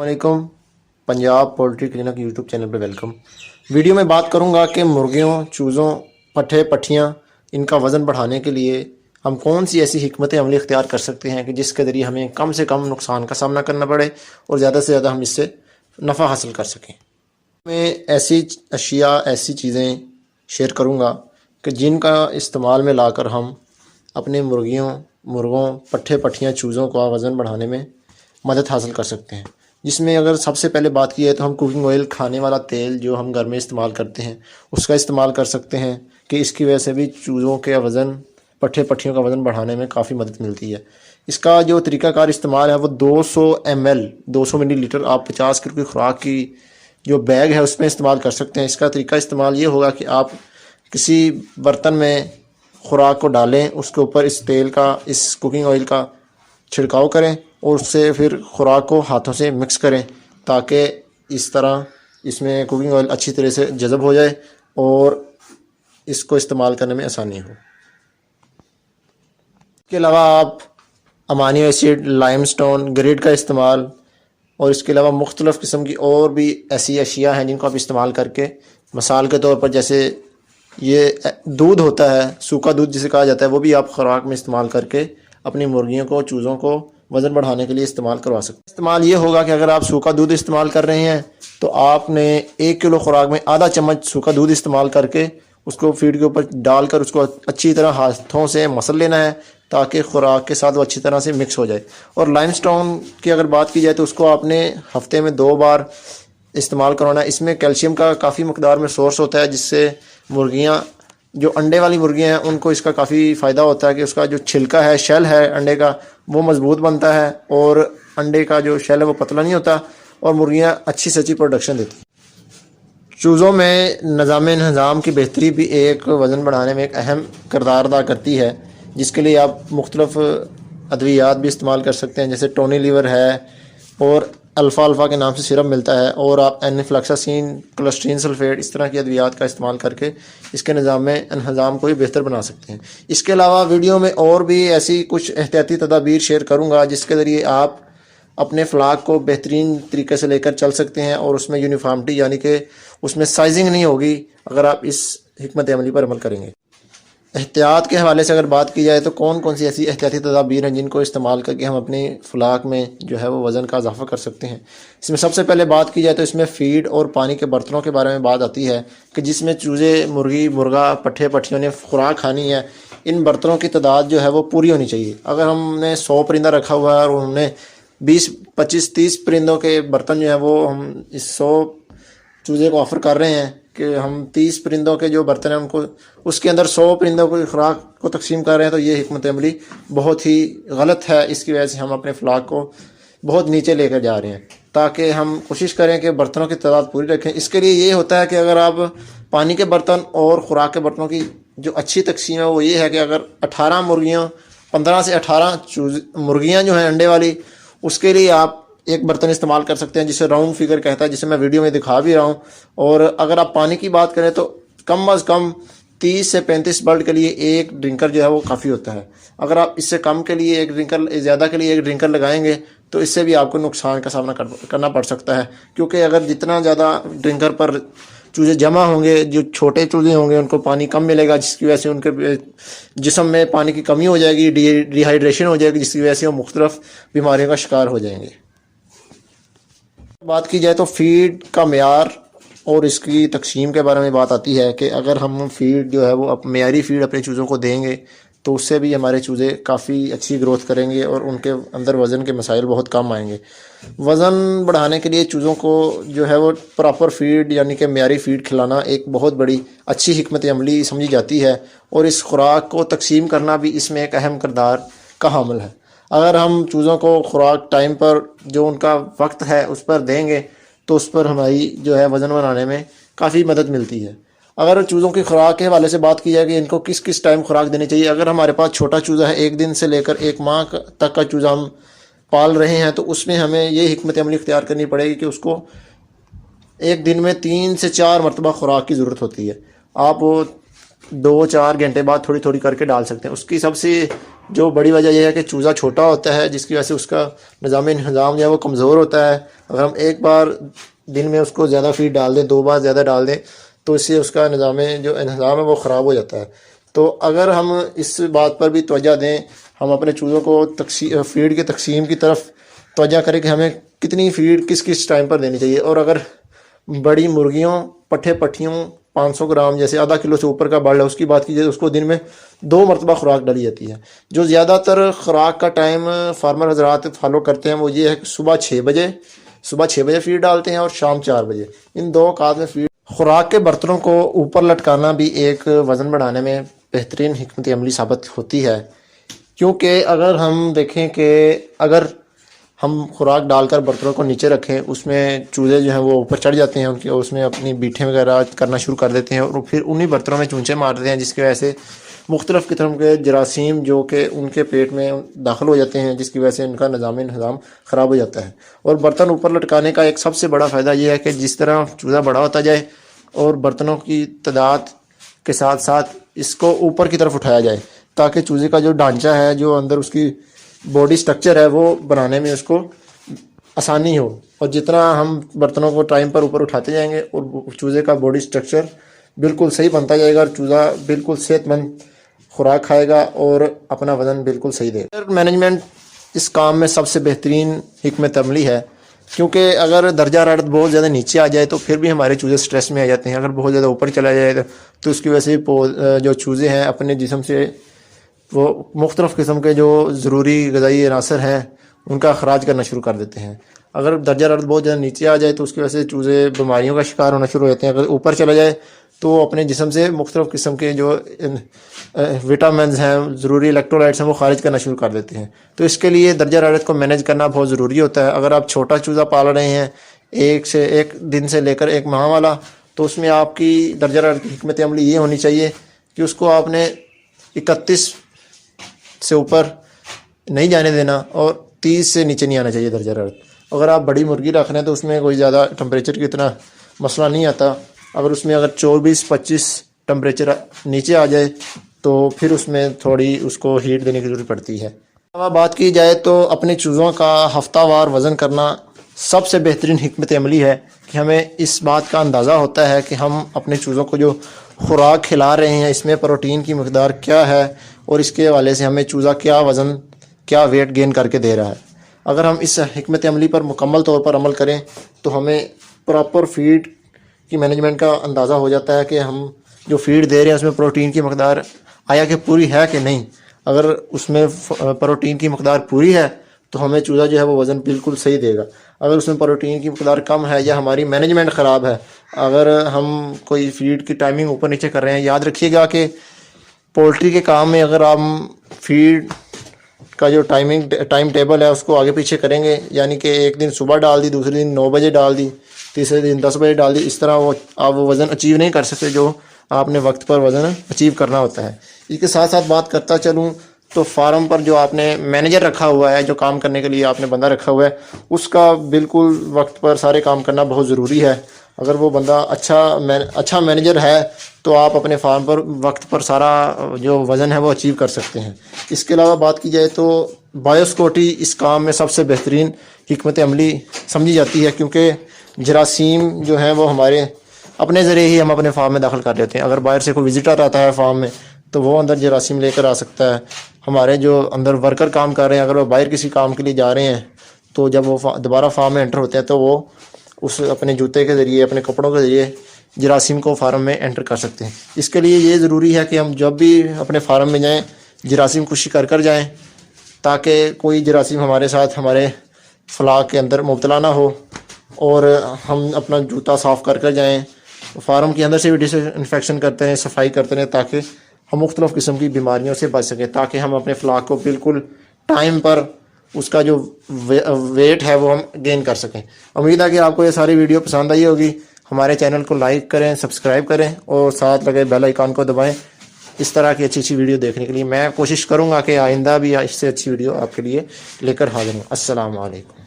السلام علیکم، Punjab poultry clinic YouTube channel پہ ویلکم۔ ویڈیو میں بات کروں گا کہ مرغیوں، چوزوں، پٹھے پٹھیاں ان کا وزن بڑھانے کے لیے ہم کون سی ایسی حکمت عملی اختیار کر سکتے ہیں کہ جس کے ذریعے ہمیں کم سے کم نقصان کا سامنا کرنا پڑے اور زیادہ سے زیادہ ہم اس سے نفع حاصل کر سکیں۔ میں ایسی اشیاء، ایسی چیزیں شیئر کروں گا کہ جن کا استعمال میں لا کر ہم اپنے مرغیوں، مرغوں، پٹھے پٹھیاں، چوزوں کا وزن بڑھانے میں مدد حاصل کر سکتے ہیں۔ جس میں اگر سب سے پہلے بات کی ہے تو ہم کوکنگ آئل، کھانے والا تیل جو ہم گھر میں استعمال کرتے ہیں، اس کا استعمال کر سکتے ہیں کہ اس کی وجہ سے بھی چوزوں کے وزن، پٹھے پٹھیوں کا وزن بڑھانے میں کافی مدد ملتی ہے۔ اس کا جو طریقہ کار استعمال ہے وہ 200 ml 200 ملی لیٹر آپ 50 کلو کی خوراک کی جو بیگ ہے اس میں استعمال کر سکتے ہیں۔ اس کا طریقہ استعمال یہ ہوگا کہ آپ کسی برتن میں خوراک کو ڈالیں، اس کے اوپر اس تیل کا، اس کوکنگ آئل کا چھڑکاؤ کریں اور اس سے پھر خوراک کو ہاتھوں سے مکس کریں تاکہ اس طرح اس میں کوکنگ آئل اچھی طرح سے جذب ہو جائے اور اس کو استعمال کرنے میں آسانی ہو۔ اس کے علاوہ آپ امینو ایسڈ، لائم سٹون، گریڈ کا استعمال اور اس کے علاوہ مختلف قسم کی اور بھی ایسی اشیاء ہیں جن کو آپ استعمال کر کے، مثال کے طور پر جیسے یہ دودھ ہوتا ہے، سوکھا دودھ جسے کہا جاتا ہے، وہ بھی آپ خوراک میں استعمال کر کے اپنی مرغیوں کو، چوزوں کو وزن بڑھانے کے لیے استعمال کروا سکتے ہیں۔ استعمال یہ ہوگا کہ اگر آپ سوکھا دودھ استعمال کر رہے ہیں تو آپ نے 1 کلو خوراک میں آدھا چمچ سوکھا دودھ استعمال کر کے اس کو فیڈ کے اوپر ڈال کر اس کو اچھی طرح ہاتھوں سے مسل لینا ہے تاکہ خوراک کے ساتھ وہ اچھی طرح سے مکس ہو جائے۔ اور لائم سٹون کی اگر بات کی جائے تو اس کو آپ نے ہفتے میں 2 بار استعمال کروانا ہے۔ اس میں کیلشیم کا کافی مقدار میں سورس ہوتا ہے جس سے مرغیاں، جو انڈے والی مرغیاں ہیں، ان کو اس کا کافی فائدہ ہوتا ہے کہ اس کا جو چھلکا ہے، شیل ہے انڈے کا، وہ مضبوط بنتا ہے اور انڈے کا جو شیل ہے وہ پتلا نہیں ہوتا اور مرغیاں اچھی سے اچھی پروڈکشن دیتی ہیں۔ چوزوں میں نظام انہضام کی بہتری بھی ایک وزن بڑھانے میں ایک اہم کردار ادا کرتی ہے، جس کے لیے آپ مختلف ادویات بھی استعمال کر سکتے ہیں، جیسے ٹونی لیور ہے اور الفا کے نام سے سرپ ملتا ہے، اور آپ اینفلاکساسین، کولسٹرین سلفیٹ، اس طرح کی ادویات کا استعمال کر کے اس کے نظام میں انہضام کو بھی بہتر بنا سکتے ہیں۔ اس کے علاوہ ویڈیو میں اور بھی ایسی کچھ احتیاطی تدابیر شیئر کروں گا جس کے ذریعے آپ اپنے فلاک کو بہترین طریقے سے لے کر چل سکتے ہیں اور اس میں یونیفارمٹی، یعنی کہ اس میں سائزنگ نہیں ہوگی اگر آپ اس حکمت عملی پر عمل کریں گے۔ احتیاط کے حوالے سے اگر بات کی جائے تو کون سی ایسی احتیاطی تدابیر ہیں جن کو استعمال کر کے ہم اپنی فلاک میں جو ہے وہ وزن کا اضافہ کر سکتے ہیں۔ اس میں سب سے پہلے بات کی جائے تو اس میں فیڈ اور پانی کے برتنوں کے بارے میں بات آتی ہے کہ جس میں چوزے، مرغی، مرغا، پٹھے پٹھیوں نے خوراک کھانی ہے، ان برتنوں کی تعداد جو ہے وہ پوری ہونی چاہیے۔ اگر ہم نے 100 پرندہ رکھا ہوا ہے اور ہم نے 20، 25، 30 پرندوں کے برتن جو ہیں وہ ہم اس 100 چوزے کو آفر کر رہے ہیں کہ ہم 30 پرندوں کے جو برتن ہیں ان کو، اس کے اندر 100 پرندوں کو خوراک کو تقسیم کر رہے ہیں، تو یہ حکمت عملی بہت ہی غلط ہے۔ اس کی وجہ سے ہم اپنے فلاک کو بہت نیچے لے کر جا رہے ہیں، تاکہ ہم کوشش کریں کہ برتنوں کی تعداد پوری رکھیں۔ اس کے لیے یہ ہوتا ہے کہ اگر آپ پانی کے برتن اور خوراک کے برتنوں کی جو اچھی تقسیم ہے وہ یہ ہے کہ اگر 18 مرغیاں، 15 سے 18 مرغیاں جو ہیں انڈے والی، اس کے لیے آپ ایک برتن استعمال کر سکتے ہیں جسے راؤنڈ فگر کہتا ہے، جسے میں ویڈیو میں دکھا بھی رہا ہوں۔ اور اگر آپ پانی کی بات کریں تو کم از کم 30 سے 35 برڈ کے لیے ایک ڈرنکر جو ہے وہ کافی ہوتا ہے۔ اگر آپ اس سے کم کے لیے ایک ڈرنکر، زیادہ کے لیے ایک ڈرنکر لگائیں گے تو اس سے بھی آپ کو نقصان کا سامنا کرنا پڑ سکتا ہے، کیونکہ اگر جتنا زیادہ ڈرنکر پر چوزے جمع ہوں گے، جو چھوٹے چوزے ہوں گے ان کو پانی کم ملے گا، جس کی وجہ سے ان کے جسم میں پانی کی کمی ہو جائے گی، ڈی ہائیڈریشن ہو جائے گی، جس کی وجہ سے وہ مختلف بیماریوں کا شکار ہو جائیں گے۔ بات کی جائے تو فیڈ کا معیار اور اس کی تقسیم کے بارے میں بات آتی ہے کہ اگر ہم فیڈ جو ہے وہ معیاری فیڈ اپنے چوزوں کو دیں گے تو اس سے بھی ہمارے چوزے کافی اچھی گروتھ کریں گے اور ان کے اندر وزن کے مسائل بہت کم آئیں گے۔ وزن بڑھانے کے لیے چوزوں کو جو ہے وہ پراپر فیڈ، یعنی کہ معیاری فیڈ کھلانا ایک بہت بڑی اچھی حکمت عملی سمجھی جاتی ہے، اور اس خوراک کو تقسیم کرنا بھی اس میں ایک اہم کردار کا حامل ہے۔ اگر ہم چوزوں کو خوراک ٹائم پر، جو ان کا وقت ہے اس پر دیں گے تو اس پر ہماری جو ہے وزن بنانے میں کافی مدد ملتی ہے۔ اگر چوزوں کی خوراک کے حوالے سے بات کی جائے کہ ان کو کس کس ٹائم خوراک دینی چاہیے، اگر ہمارے پاس چھوٹا چوزا ہے، 1 دن سے لے کر 1 ماہ تک کا چوزا ہم پال رہے ہیں، تو اس میں ہمیں یہ حکمت عملی اختیار کرنی پڑے گی کہ اس کو ایک دن میں 3 سے 4 مرتبہ خوراک کی ضرورت ہوتی ہے۔ آپ وہ 2-4 گھنٹے بعد تھوڑی تھوڑی کر کے ڈال سکتے ہیں۔ اس کی سب سے جو بڑی وجہ یہ ہے کہ چوزا چھوٹا ہوتا ہے، جس کی وجہ سے اس کا نظام انہضام جو ہے وہ کمزور ہوتا ہے۔ اگر ہم ایک بار دن میں اس کو زیادہ فیڈ ڈال دیں، 2 بار زیادہ ڈال دیں، تو اس سے اس کا نظام جو انہضام ہے وہ خراب ہو جاتا ہے۔ تو اگر ہم اس بات پر بھی توجہ دیں، ہم اپنے چوزوں کو فیڈ کی تقسیم کی طرف توجہ کریں کہ ہمیں کتنی فیڈ کس کس ٹائم پر دینی چاہیے۔ اور اگر بڑی مرغیوں پٹھیوں 500 گرام جیسے آدھا کلو سے اوپر کا بڑھ ہے اس کی بات کی جائے، اس کو دن میں 2 مرتبہ خوراک ڈالی جاتی ہے۔ جو زیادہ تر خوراک کا ٹائم فارمر حضرات فالو کرتے ہیں وہ یہ ہے کہ صبح 6 بجے فیڈ ڈالتے ہیں اور شام 4 بجے، ان 2 اوقات میں فیڈ۔ خوراک کے برتنوں کو اوپر لٹکانا بھی ایک وزن بڑھانے میں بہترین حکمت عملی ثابت ہوتی ہے، کیونکہ اگر ہم دیکھیں کہ اگر ہم خوراک ڈال کر برتنوں کو نیچے رکھیں، اس میں چوزے جو ہیں وہ اوپر چڑھ جاتے ہیں، اس میں اپنی بیٹھیں وغیرہ کرنا شروع کر دیتے ہیں اور پھر انہی برتنوں میں چونچے مارتے ہیں، جس کی وجہ سے مختلف قسم کے جراثیم جو کہ ان کے پیٹ میں داخل ہو جاتے ہیں، جس کی وجہ سے ان کا نظام انہضام خراب ہو جاتا ہے۔ اور برتن اوپر لٹکانے کا ایک سب سے بڑا فائدہ یہ ہے کہ جس طرح چوزا بڑا ہوتا جائے اور برتنوں کی تعداد کے ساتھ ساتھ اس کو اوپر کی طرف اٹھایا جائے، تاکہ چوزے کا جو ڈھانچہ ہے، جو اندر اس کی باڈی سٹرکچر ہے، وہ بنانے میں اس کو آسانی ہو۔ اور جتنا ہم برتنوں کو ٹائم پر اوپر اٹھاتے جائیں گے اور چوزے کا باڈی سٹرکچر بالکل صحیح بنتا جائے گا اور چوزا بالکل صحت مند خوراک کھائے گا اور اپنا وزن بالکل صحیح دے گا۔ مینجمنٹ اس کام میں سب سے بہترین حکمت عملی ہے، کیونکہ اگر درجہ حرارت بہت زیادہ نیچے آ جائے تو پھر بھی ہمارے چوزے سٹریس میں آ جاتے ہیں۔ اگر بہت زیادہ اوپر چلا جائے تو اس کی وجہ سے جو چوزے ہیں اپنے جسم سے وہ مختلف قسم کے جو ضروری غذائی عناصر ہیں ان کا اخراج کرنا شروع کر دیتے ہیں۔ اگر درجہ حرارت بہت زیادہ نیچے آ جائے تو اس کی وجہ سے چوزے بیماریوں کا شکار ہونا شروع ہو جاتے ہیں۔ اگر اوپر چلا جائے تو اپنے جسم سے مختلف قسم کے جو وٹامنز ہیں، ضروری الیکٹرولائٹس ہیں، وہ خارج کرنا شروع کر دیتے ہیں۔ تو اس کے لیے درجہ حرارت کو مینیج کرنا بہت ضروری ہوتا ہے۔ اگر آپ چھوٹا چوزا پال رہے ہیں، ایک دن سے لے کر 1 ماہ والا، تو اس میں آپ کی درجہ حرارت کی حکمت عملی یہ ہونی چاہیے کہ اس کو آپ نے 31 سے اوپر نہیں جانے دینا اور 30 سے نیچے نہیں آنا چاہیے درجہ حرارت۔ اگر آپ بڑی مرغی رکھ رہے ہیں تو اس میں کوئی زیادہ ٹمپریچر کی اتنا مسئلہ نہیں آتا۔ اگر اس میں 24-25 ٹمپریچر نیچے آ جائے تو پھر اس میں تھوڑی اس کو ہیٹ دینے کی ضرورت پڑتی ہے۔ اب بات کی جائے تو اپنے چوزوں کا ہفتہ وار وزن کرنا سب سے بہترین حکمت عملی ہے کہ ہمیں اس بات کا اندازہ ہوتا ہے کہ ہم اپنے چوزوں کو جو خوراک کھلا رہے ہیں اس میں پروٹین کی مقدار کیا ہے اور اس کے حوالے سے ہمیں چوزا کیا وزن کیا ویٹ گین کر کے دے رہا ہے۔ اگر ہم اس حکمت عملی پر مکمل طور پر عمل کریں تو ہمیں پراپر فیڈ کی مینجمنٹ کا اندازہ ہو جاتا ہے کہ ہم جو فیڈ دے رہے ہیں اس میں پروٹین کی مقدار آیا کہ پوری ہے کہ نہیں۔ اگر اس میں پروٹین کی مقدار پوری ہے تو ہمیں چوزا جو ہے وہ وزن بالکل صحیح دے گا۔ اگر اس میں پروٹین کی مقدار کم ہے یا ہماری مینجمنٹ خراب ہے، اگر ہم کوئی فیڈ کی ٹائمنگ اوپر نیچے کر رہے ہیں، یاد رکھیے گا کہ پولٹری کے کام میں اگر ہم فیڈ کا جو ٹائم ٹیبل ہے اس کو آگے پیچھے کریں گے، یعنی کہ ایک دن صبح ڈال دی، دوسرے دن 9 بجے ڈال دی، تیسرے دن 10 بجے ڈال دی، اس طرح آپ وہ وزن اچیو نہیں کر سکتے جو آپ نے وقت پر وزن اچیو کرنا ہوتا ہے۔ اس کے ساتھ ساتھ بات کرتا چلوں تو فارم پر جو آپ نے مینیجر رکھا ہوا ہے، جو کام کرنے کے لیے آپ نے بندہ رکھا ہوا ہے، اس کا بالکل وقت پر سارے کام کرنا بہت ضروری ہے۔ اگر وہ بندہ اچھا مینیجر ہے تو آپ اپنے فارم پر وقت پر سارا جو وزن ہے وہ اچیو کر سکتے ہیں۔ اس کے علاوہ بات کی جائے تو بایوسیکورٹی اس کام میں سب سے بہترین حکمت عملی سمجھی جاتی ہے، کیونکہ جراثیم جو ہیں وہ ہمارے اپنے ذریعے ہی ہم اپنے فارم میں داخل کر لیتے ہیں۔ اگر باہر سے کوئی وزٹر آتا ہے فارم میں تو وہ اندر جراثیم لے کر آ سکتا ہے۔ ہمارے جو اندر ورکر کام کر رہے ہیں، اگر وہ باہر کسی کام کے لیے جا رہے ہیں تو جب وہ دوبارہ فارم میں انٹر ہوتے ہیں تو وہ اس اپنے جوتے کے ذریعے، اپنے کپڑوں کے ذریعے جراثیم کو فارم میں انٹر کر سکتے ہیں۔ اس کے لیے یہ ضروری ہے کہ ہم جب بھی اپنے فارم میں جائیں جراثیم کشی کر جائیں، تاکہ کوئی جراثیم ہمارے ساتھ ہمارے فلاح کے اندر مبتلا نہ ہو، اور ہم اپنا جوتا صاف کر جائیں، فارم کے اندر سے بھی ڈس انفیکشن کرتے ہیں، صفائی کرتے ہیں، تاکہ ہم مختلف قسم کی بیماریوں سے بچ سکیں، تاکہ ہم اپنے فلاح کو بالکل ٹائم پر اس کا جو ویٹ ہے وہ ہم گین کر سکیں۔ امید ہے کہ آپ کو یہ ساری ویڈیو پسند آئی ہوگی۔ ہمارے چینل کو لائک کریں، سبسکرائب کریں اور ساتھ لگے بیل آئیکن کو دبائیں۔ اس طرح کی اچھی ویڈیو دیکھنے کے لیے میں کوشش کروں گا کہ آئندہ بھی اس سے اچھی ویڈیو آپ کے لیے لے کر حاضر ہوں۔ السلام علیکم۔